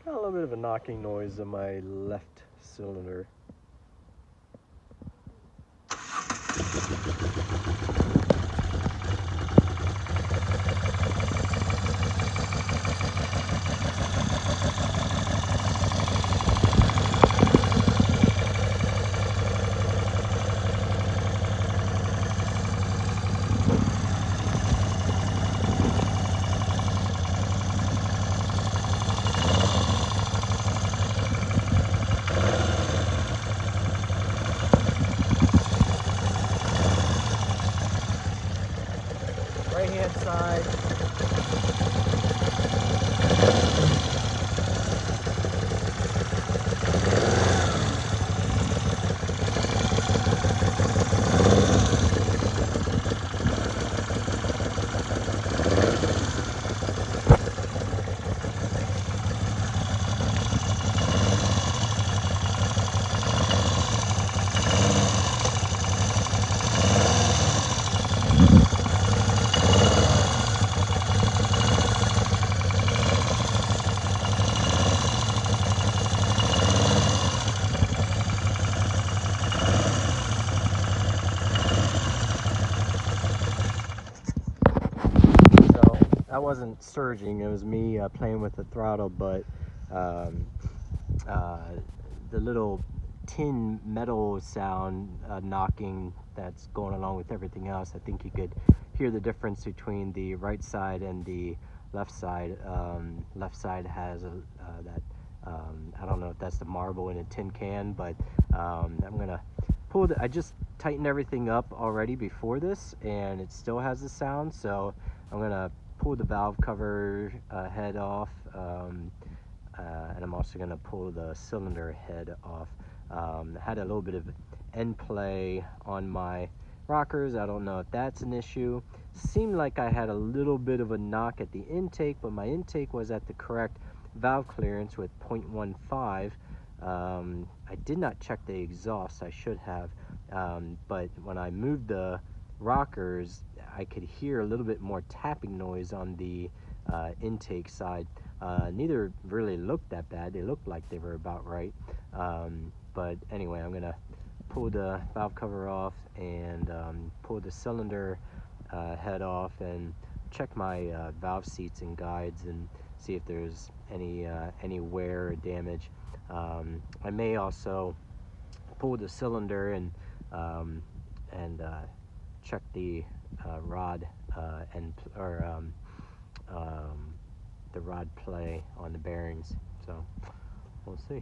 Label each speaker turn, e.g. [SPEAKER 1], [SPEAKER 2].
[SPEAKER 1] A little bit of a knocking noise on my left cylinder. Right hand side. That wasn't surging, it was me playing with the throttle, but um, the little tin metal sound knocking that's going along with everything else, I think you could hear the difference between the right side and the left side. Left side has that, I don't know if that's the marble in a tin can, but I'm gonna pull I just tightened everything up already before this and it still has the sound, so I'm gonna pull the valve cover head off, and I'm also going to pull the cylinder head off. I had a little bit of end play on my rockers. I don't know if that's an issue. Seemed like I had a little bit of a knock at the intake, but my intake was at the correct valve clearance with 0.15. I did not check the exhaust, I should have, but when I moved the rockers, I could hear a little bit more tapping noise on the intake side. Neither really looked that bad. They looked like they were about right. But anyway, I'm gonna pull the valve cover off and pull the cylinder head off and check my valve seats and guides and see if there's any wear or damage. I may also pull the cylinder and check the rod the rod play on the bearings. So we'll see.